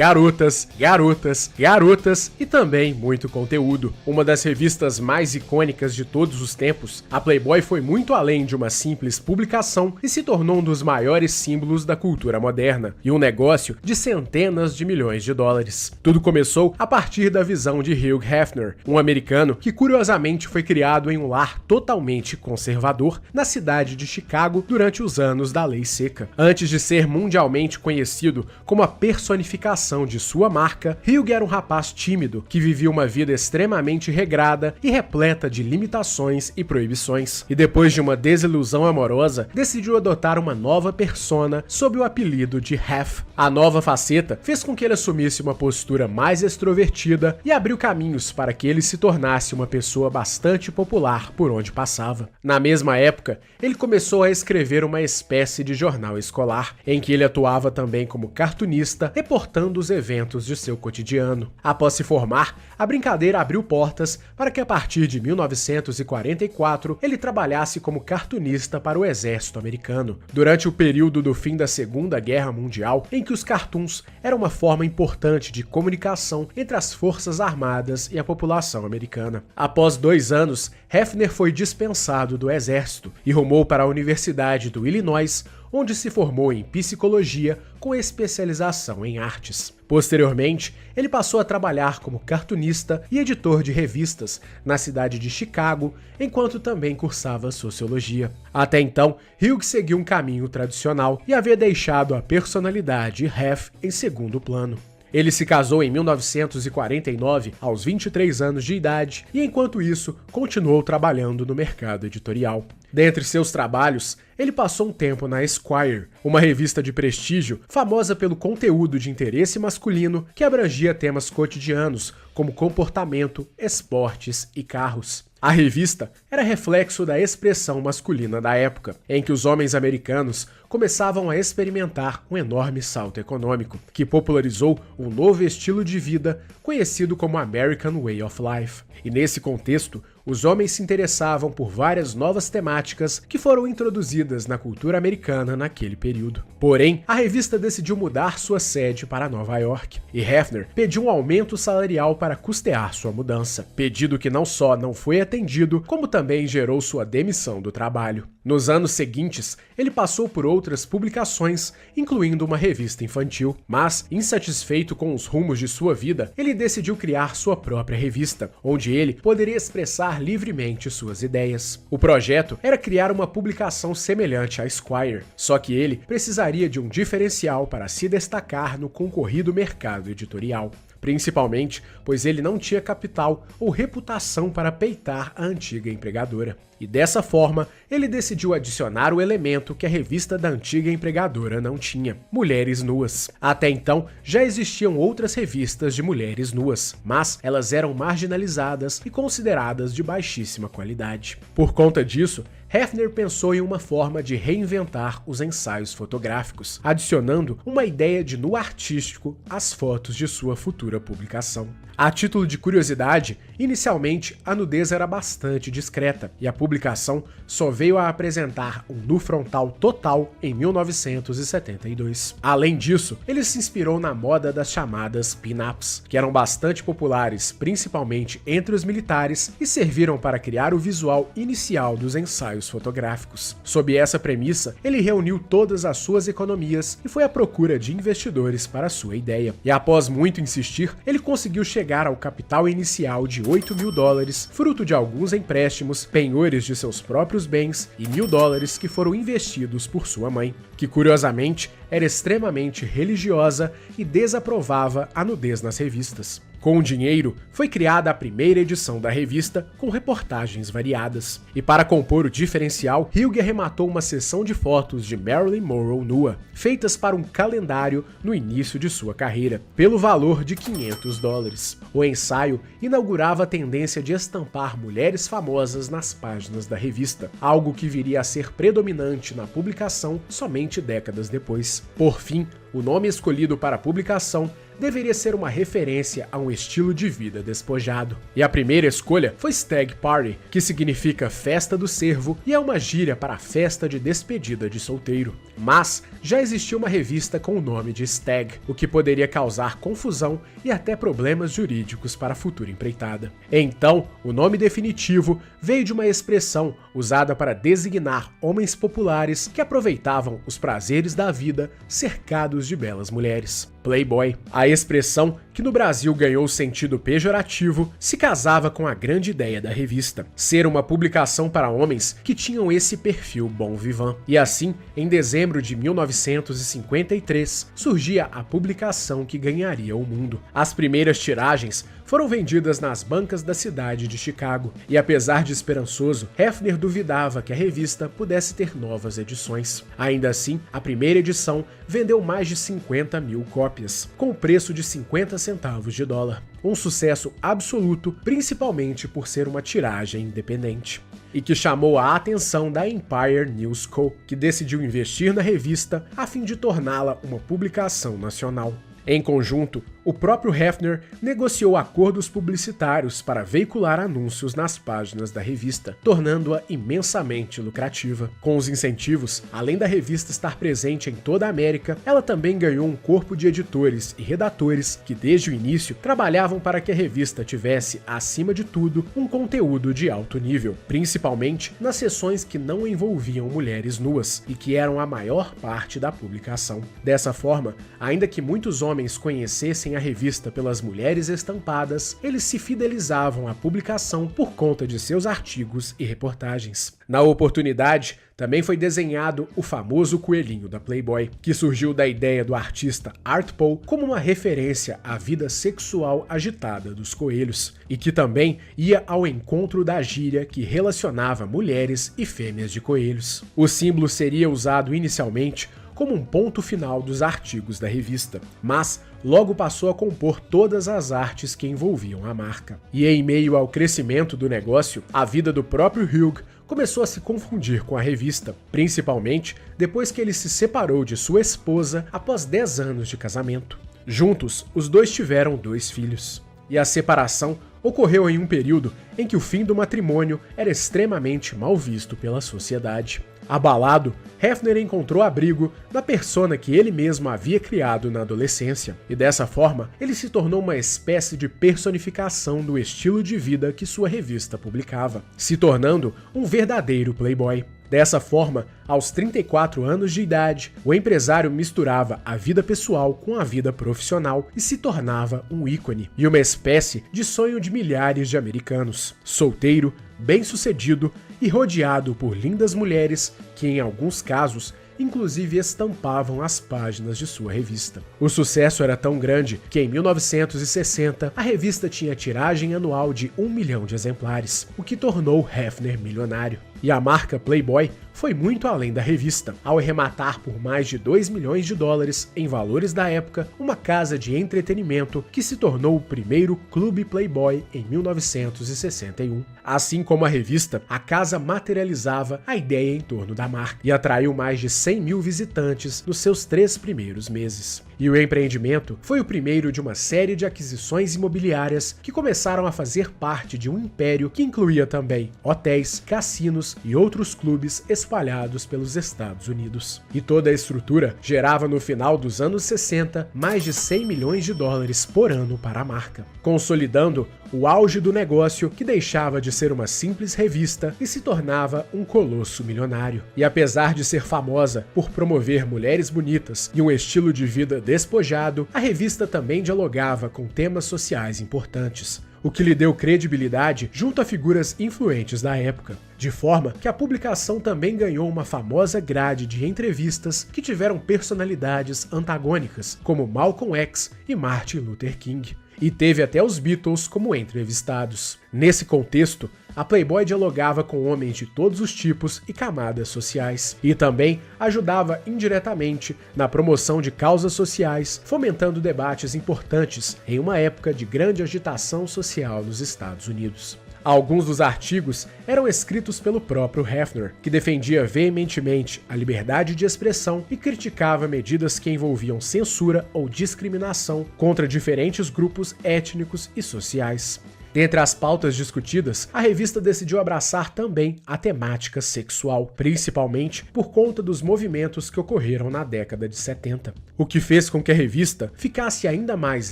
garotas, garotas, garotas e também muito conteúdo. Uma das revistas mais icônicas de todos os tempos, a Playboy foi muito além de uma simples publicação e se tornou um dos maiores símbolos da cultura moderna e um negócio de centenas de milhões de dólares. Tudo começou a partir da visão de Hugh Hefner, um americano que curiosamente foi criado em um lar totalmente conservador na cidade de Chicago durante os anos da Lei Seca. Antes de ser mundialmente conhecido como a personificação de sua marca, Hugh era um rapaz tímido que vivia uma vida extremamente regrada e repleta de limitações e proibições. E depois de uma desilusão amorosa, decidiu adotar uma nova persona sob o apelido de Hef. A nova faceta fez com que ele assumisse uma postura mais extrovertida e abriu caminhos para que ele se tornasse uma pessoa bastante popular por onde passava. Na mesma época, ele começou a escrever uma espécie de jornal escolar, em que ele atuava também como cartunista, reportando os eventos de seu cotidiano. Após se formar, a brincadeira abriu portas para que a partir de 1944 ele trabalhasse como cartunista para o exército americano. Durante o período do fim da Segunda Guerra Mundial, em que os cartoons eram uma forma importante de comunicação entre as forças armadas e a população americana. Após 2 anos, Hefner foi dispensado do exército e rumou para a Universidade do Illinois, onde se formou em psicologia com especialização em artes. Posteriormente, ele passou a trabalhar como cartunista e editor de revistas na cidade de Chicago, enquanto também cursava sociologia. Até então, Hugh seguiu um caminho tradicional e havia deixado a personalidade Hef em segundo plano. Ele se casou em 1949, aos 23 anos de idade, e enquanto isso, continuou trabalhando no mercado editorial. Dentre seus trabalhos, ele passou um tempo na Esquire, uma revista de prestígio famosa pelo conteúdo de interesse masculino que abrangia temas cotidianos, como comportamento, esportes e carros. A revista era reflexo da expressão masculina da época, em que os homens americanos começavam a experimentar um enorme salto econômico, que popularizou um novo estilo de vida conhecido como American Way of Life. E nesse contexto, os homens se interessavam por várias novas temáticas que foram introduzidas na cultura americana naquele período. Porém, a revista decidiu mudar sua sede para Nova York, e Hefner pediu um aumento salarial para custear sua mudança, pedido que não só não foi atendido, como também gerou sua demissão do trabalho. Nos anos seguintes, ele passou por outras publicações, incluindo uma revista infantil, mas, insatisfeito com os rumos de sua vida, ele decidiu criar sua própria revista, onde ele poderia expressar livremente suas ideias. O projeto era criar uma publicação semelhante à Esquire, só que ele precisaria de um diferencial para se destacar no concorrido mercado editorial. Principalmente, pois ele não tinha capital ou reputação para peitar a antiga empregadora. E dessa forma, ele decidiu adicionar o elemento que a revista da antiga empregadora não tinha: mulheres nuas. Até então, já existiam outras revistas de mulheres nuas, mas elas eram marginalizadas e consideradas de baixíssima qualidade. Por conta disso, Hefner pensou em uma forma de reinventar os ensaios fotográficos, adicionando uma ideia de nu artístico às fotos de sua futura publicação. A título de curiosidade, inicialmente a nudez era bastante discreta e a publicação só veio a apresentar um nu frontal total em 1972. Além disso, ele se inspirou na moda das chamadas pin-ups, que eram bastante populares principalmente entre os militares e serviram para criar o visual inicial dos ensaios fotográficos. Sob essa premissa, ele reuniu todas as suas economias e foi à procura de investidores para sua ideia. E após muito insistir, ele conseguiu chegar ao capital inicial de $8.000, fruto de alguns empréstimos, penhores de seus próprios bens e $1.000 que foram investidos por sua mãe, que curiosamente era extremamente religiosa e desaprovava a nudez nas revistas. Com o dinheiro, foi criada a primeira edição da revista, com reportagens variadas. E para compor o diferencial, Hugh arrematou uma seção de fotos de Marilyn Monroe nua, feitas para um calendário no início de sua carreira, pelo valor de $500. O ensaio inaugurava a tendência de estampar mulheres famosas nas páginas da revista, algo que viria a ser predominante na publicação somente décadas depois. Por fim, o nome escolhido para a publicação deveria ser uma referência a um estilo de vida despojado. E a primeira escolha foi Stag Party, que significa festa do cervo e é uma gíria para a festa de despedida de solteiro. Mas já existia uma revista com o nome de Stag, o que poderia causar confusão e até problemas jurídicos para a futura empreitada. Então, o nome definitivo veio de uma expressão usada para designar homens populares que aproveitavam os prazeres da vida cercados de belas mulheres. Playboy. A expressão, que no Brasil ganhou sentido pejorativo, se casava com a grande ideia da revista, ser uma publicação para homens que tinham esse perfil bon vivant. E assim, em dezembro de 1953, surgia a publicação que ganharia o mundo. As primeiras tiragens foram vendidas nas bancas da cidade de Chicago, e apesar de esperançoso, Hefner duvidava que a revista pudesse ter novas edições. Ainda assim, a primeira edição vendeu mais de 50 mil cópias, com o preço de 50 centavos de dólar. Um sucesso absoluto, principalmente por ser uma tiragem independente. E que chamou a atenção da Empire News Co., que decidiu investir na revista a fim de torná-la uma publicação nacional. Em conjunto, o próprio Hefner negociou acordos publicitários para veicular anúncios nas páginas da revista, tornando-a imensamente lucrativa. Com os incentivos, além da revista estar presente em toda a América, ela também ganhou um corpo de editores e redatores que, desde o início, trabalhavam para que a revista tivesse, acima de tudo, um conteúdo de alto nível, principalmente nas seções que não envolviam mulheres nuas e que eram a maior parte da publicação. Dessa forma, ainda que muitos homens conhecessem a revista pelas mulheres estampadas, eles se fidelizavam à publicação por conta de seus artigos e reportagens. Na oportunidade, também foi desenhado o famoso coelhinho da Playboy, que surgiu da ideia do artista Art Poe como uma referência à vida sexual agitada dos coelhos, e que também ia ao encontro da gíria que relacionava mulheres e fêmeas de coelhos. O símbolo seria usado inicialmente como um ponto final dos artigos da revista, mas logo passou a compor todas as artes que envolviam a marca. E em meio ao crescimento do negócio, a vida do próprio Hugh começou a se confundir com a revista, principalmente depois que ele se separou de sua esposa após 10 anos de casamento. Juntos, os dois tiveram 2 filhos. E a separação ocorreu em um período em que o fim do matrimônio era extremamente mal visto pela sociedade. Abalado, Hefner encontrou abrigo na persona que ele mesmo havia criado na adolescência, e dessa forma ele se tornou uma espécie de personificação do estilo de vida que sua revista publicava, se tornando um verdadeiro playboy. Dessa forma, aos 34 anos de idade, o empresário misturava a vida pessoal com a vida profissional e se tornava um ícone e uma espécie de sonho de milhares de americanos. Solteiro, bem-sucedido e rodeado por lindas mulheres que, em alguns casos, inclusive estampavam as páginas de sua revista. O sucesso era tão grande que em 1960 a revista tinha tiragem anual de 1 milhão de exemplares, o que tornou Hefner milionário. E a marca Playboy foi muito além da revista, ao arrematar por mais de 2 milhões de dólares em valores da época uma casa de entretenimento que se tornou o primeiro Clube Playboy em 1961. Assim como a revista, a casa materializava a ideia em torno da marca e atraiu mais de 100 mil visitantes nos seus 3 primeiros meses. E o empreendimento foi o primeiro de uma série de aquisições imobiliárias que começaram a fazer parte de um império que incluía também hotéis, cassinos e outros clubes espalhados pelos Estados Unidos. E toda a estrutura gerava no final dos anos 60 mais de 100 milhões de dólares por ano para a marca, consolidando o auge do negócio que deixava de ser uma simples revista e se tornava um colosso milionário. E apesar de ser famosa por promover mulheres bonitas e um estilo de vida despojado, a revista também dialogava com temas sociais importantes, o que lhe deu credibilidade junto a figuras influentes da época, de forma que a publicação também ganhou uma famosa grade de entrevistas que tiveram personalidades antagônicas, como Malcolm X e Martin Luther King. E teve até os Beatles como entrevistados. Nesse contexto, a Playboy dialogava com homens de todos os tipos e camadas sociais, e também ajudava indiretamente na promoção de causas sociais, fomentando debates importantes em uma época de grande agitação social nos Estados Unidos. Alguns dos artigos eram escritos pelo próprio Hefner, que defendia veementemente a liberdade de expressão e criticava medidas que envolviam censura ou discriminação contra diferentes grupos étnicos e sociais. Dentre as pautas discutidas, a revista decidiu abraçar também a temática sexual, principalmente por conta dos movimentos que ocorreram na década de 70, o que fez com que a revista ficasse ainda mais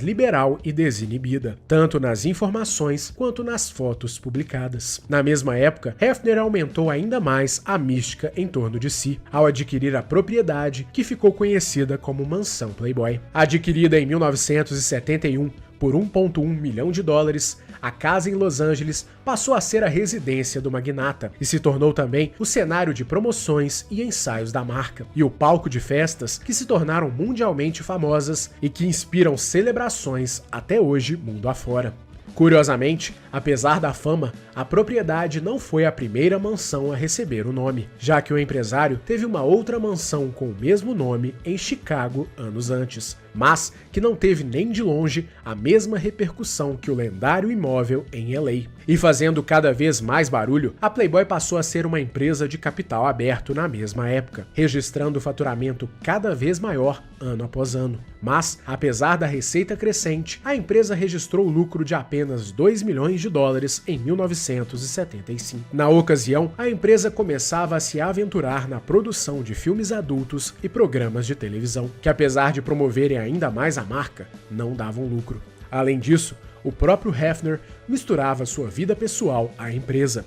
liberal e desinibida, tanto nas informações quanto nas fotos publicadas. Na mesma época, Hefner aumentou ainda mais a mística em torno de si, ao adquirir a propriedade que ficou conhecida como Mansão Playboy. Adquirida em 1971 por $1,1 milhão, a casa em Los Angeles passou a ser a residência do magnata e se tornou também o cenário de promoções e ensaios da marca, e o palco de festas que se tornaram mundialmente famosas e que inspiram celebrações até hoje mundo afora. Curiosamente, apesar da fama, a propriedade não foi a primeira mansão a receber o nome, já que o empresário teve uma outra mansão com o mesmo nome em Chicago anos antes, mas que não teve nem de longe a mesma repercussão que o lendário imóvel em LA. E fazendo cada vez mais barulho, a Playboy passou a ser uma empresa de capital aberto na mesma época, registrando faturamento cada vez maior ano após ano. Mas, apesar da receita crescente, a empresa registrou lucro de apenas $2 milhões em 1975. Na ocasião, a empresa começava a se aventurar na produção de filmes adultos e programas de televisão, que apesar de promoverem ainda mais a marca, não davam lucro. Além disso, o próprio Hefner misturava sua vida pessoal à empresa,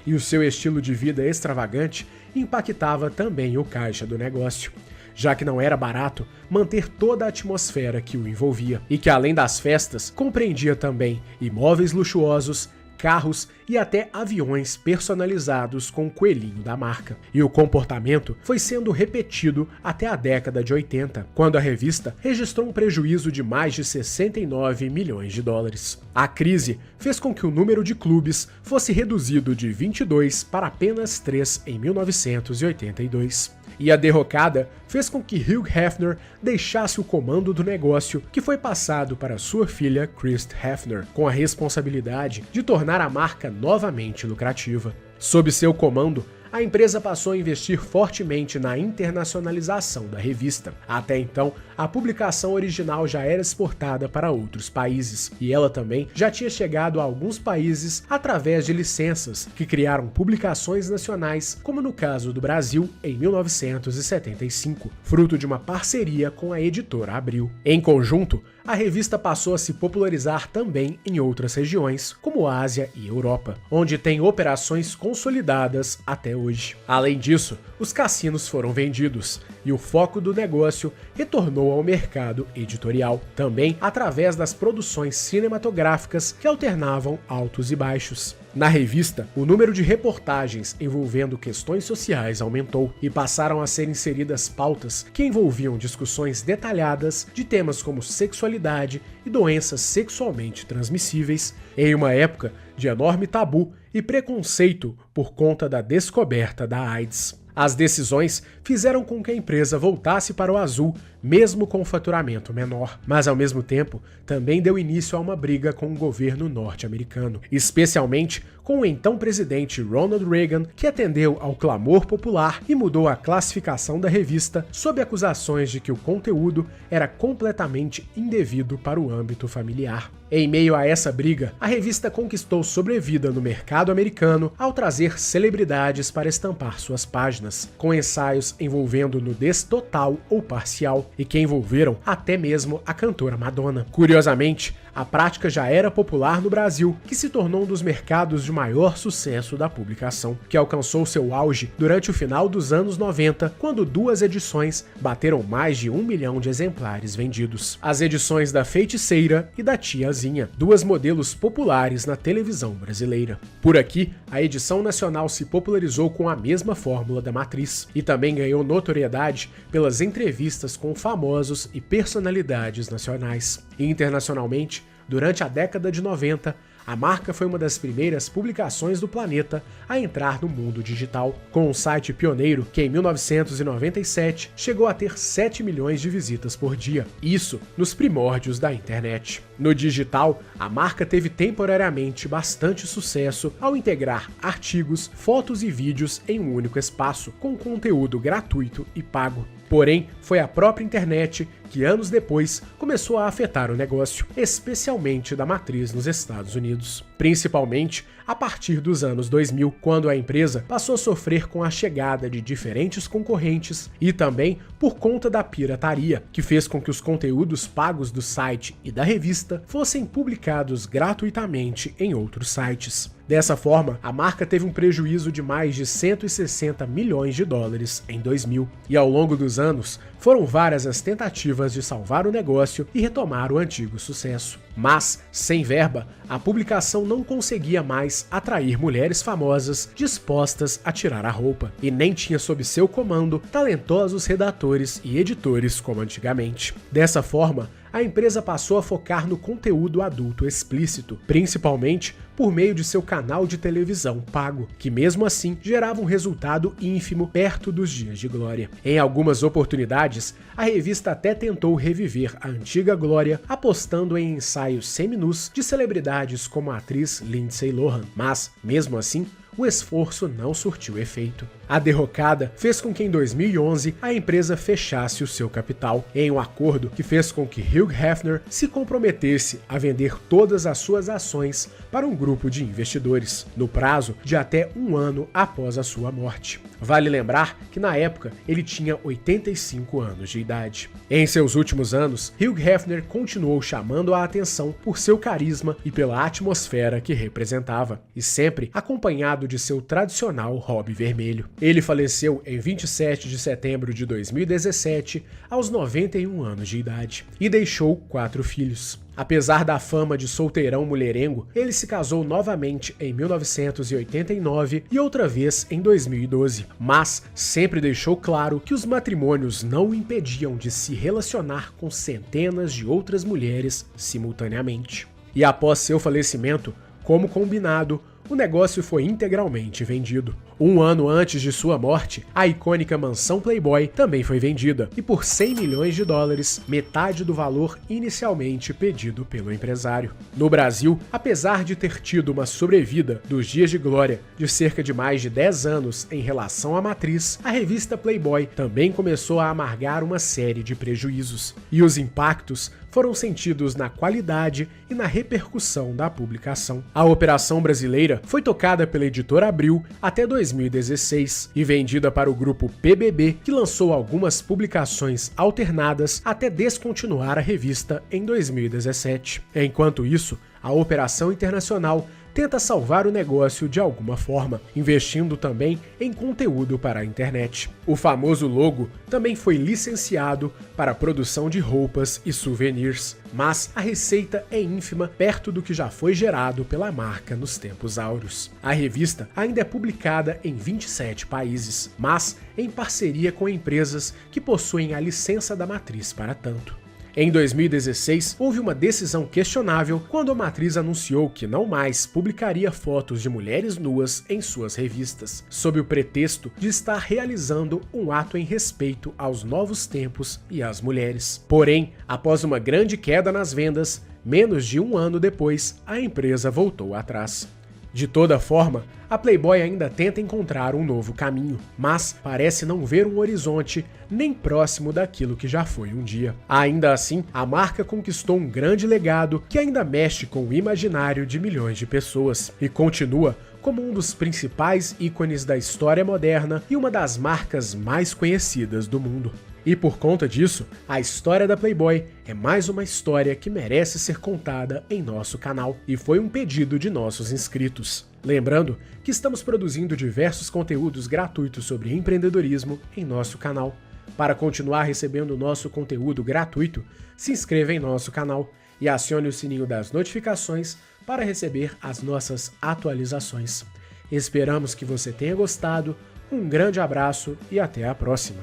e o seu estilo de vida extravagante impactava também o caixa do negócio, já que não era barato manter toda a atmosfera que o envolvia, e que além das festas, compreendia também imóveis luxuosos, carros e até aviões personalizados com o coelhinho da marca. E o comportamento foi sendo repetido até a década de 80, quando a revista registrou um prejuízo de mais de $69 milhões. A crise fez com que o número de clubes fosse reduzido de 22 para apenas 3 em 1982. E a derrocada fez com que Hugh Hefner deixasse o comando do negócio, que foi passado para sua filha Christ Hefner, com a responsabilidade de tornar a marca novamente lucrativa. Sob seu comando, a empresa passou a investir fortemente na internacionalização da revista. Até então, a publicação original já era exportada para outros países, e ela também já tinha chegado a alguns países através de licenças que criaram publicações nacionais, como no caso do Brasil em 1975, fruto de uma parceria com a editora Abril. Em conjunto, a revista passou a se popularizar também em outras regiões, como Ásia e Europa, onde tem operações consolidadas até hoje. Além disso, os cassinos foram vendidos e o foco do negócio retornou ao mercado editorial, também através das produções cinematográficas que alternavam altos e baixos. Na revista, o número de reportagens envolvendo questões sociais aumentou e passaram a ser inseridas pautas que envolviam discussões detalhadas de temas como sexualidade e doenças sexualmente transmissíveis, em uma época de enorme tabu e preconceito por conta da descoberta da AIDS. As decisões fizeram com que a empresa voltasse para o azul, mesmo com um faturamento menor, mas ao mesmo tempo também deu início a uma briga com o governo norte-americano, especialmente com o então presidente Ronald Reagan, que atendeu ao clamor popular e mudou a classificação da revista sob acusações de que o conteúdo era completamente indevido para o âmbito familiar. Em meio a essa briga, a revista conquistou sobrevida no mercado americano ao trazer celebridades para estampar suas páginas, com ensaios envolvendo nudez total ou parcial, e que envolveram até mesmo a cantora Madonna. Curiosamente, a prática já era popular no Brasil, que se tornou um dos mercados de maior sucesso da publicação, que alcançou seu auge durante o final dos anos 90, quando 2 edições bateram mais de 1 milhão de exemplares vendidos. As edições da Feiticeira e da Tiazinha, 2 modelos populares na televisão brasileira. Por aqui, a edição nacional se popularizou com a mesma fórmula da matriz, e também ganhou notoriedade pelas entrevistas com famosos e personalidades nacionais. E internacionalmente, durante a década de 90, A marca foi uma das primeiras publicações do planeta a entrar no mundo digital, com um site pioneiro que em 1997 chegou a ter 7 milhões de visitas por dia, isso nos primórdios da internet. No digital, a marca teve temporariamente bastante sucesso ao integrar artigos, fotos e vídeos em um único espaço, com conteúdo gratuito e pago. Porém, foi a própria internet que anos depois começou a afetar o negócio, especialmente da matriz nos Estados Unidos. Principalmente a partir dos anos 2000, quando a empresa passou a sofrer com a chegada de diferentes concorrentes e também por conta da pirataria, que fez com que os conteúdos pagos do site e da revista fossem publicados gratuitamente em outros sites. Dessa forma, a marca teve um prejuízo de mais de 160 milhões de dólares em 2000. E ao longo dos anos, foram várias as tentativas de salvar o negócio e retomar o antigo sucesso. Mas, sem verba, a publicação não conseguia mais atrair mulheres famosas dispostas a tirar a roupa, e nem tinha sob seu comando talentosos redatores e editores como antigamente. Dessa forma, a empresa passou a focar no conteúdo adulto explícito, principalmente por meio de seu canal de televisão pago, que mesmo assim gerava um resultado ínfimo perto dos dias de glória. Em algumas oportunidades, a revista até tentou reviver a antiga glória, apostando em ensaios seminus de celebridades como a atriz Lindsay Lohan, mas, mesmo assim, o esforço não surtiu efeito. A derrocada fez com que em 2011 a empresa fechasse o seu capital, em um acordo que fez com que Hugh Hefner se comprometesse a vender todas as suas ações para um grupo de investidores, no prazo de até um ano após a sua morte. Vale lembrar que na época ele tinha 85 anos de idade. Em seus últimos anos, Hugh Hefner continuou chamando a atenção por seu carisma e pela atmosfera que representava, e sempre acompanhado de seu tradicional hobby vermelho. Ele faleceu em 27 de setembro de 2017, aos 91 anos de idade, e deixou 4 filhos. Apesar da fama de solteirão mulherengo, ele se casou novamente em 1989 e outra vez em 2012, mas sempre deixou claro que os matrimônios não o impediam de se relacionar com centenas de outras mulheres simultaneamente. E após seu falecimento, como combinado, o negócio foi integralmente vendido. Um ano antes de sua morte, a icônica mansão Playboy também foi vendida, e por 100 milhões de dólares, metade do valor inicialmente pedido pelo empresário. No Brasil, apesar de ter tido uma sobrevida dos dias de glória de cerca de mais de 10 anos em relação à matriz, a revista Playboy também começou a amargar uma série de prejuízos, e os impactos foram sentidos na qualidade e na repercussão da publicação. A operação brasileira foi tocada pela editora Abril até 2016 e vendida para o grupo PBB, que lançou algumas publicações alternadas até descontinuar a revista em 2017. Enquanto isso, a operação internacional tenta salvar o negócio de alguma forma, investindo também em conteúdo para a internet. O famoso logo também foi licenciado para a produção de roupas e souvenirs, mas a receita é ínfima perto do que já foi gerado pela marca nos tempos áureos. A revista ainda é publicada em 27 países, mas em parceria com empresas que possuem a licença da matriz para tanto. Em 2016, houve uma decisão questionável quando a matriz anunciou que não mais publicaria fotos de mulheres nuas em suas revistas, sob o pretexto de estar realizando um ato em respeito aos novos tempos e às mulheres. Porém, após uma grande queda nas vendas, menos de um ano depois, a empresa voltou atrás. De toda forma, a Playboy ainda tenta encontrar um novo caminho, mas parece não ver um horizonte nem próximo daquilo que já foi um dia. Ainda assim, a marca conquistou um grande legado que ainda mexe com o imaginário de milhões de pessoas e continua como um dos principais ícones da história moderna e uma das marcas mais conhecidas do mundo. E por conta disso, a história da Playboy é mais uma história que merece ser contada em nosso canal, e foi um pedido de nossos inscritos. Lembrando que estamos produzindo diversos conteúdos gratuitos sobre empreendedorismo em nosso canal. Para continuar recebendo nosso conteúdo gratuito, se inscreva em nosso canal e acione o sininho das notificações para receber as nossas atualizações. Esperamos que você tenha gostado, um grande abraço e até a próxima!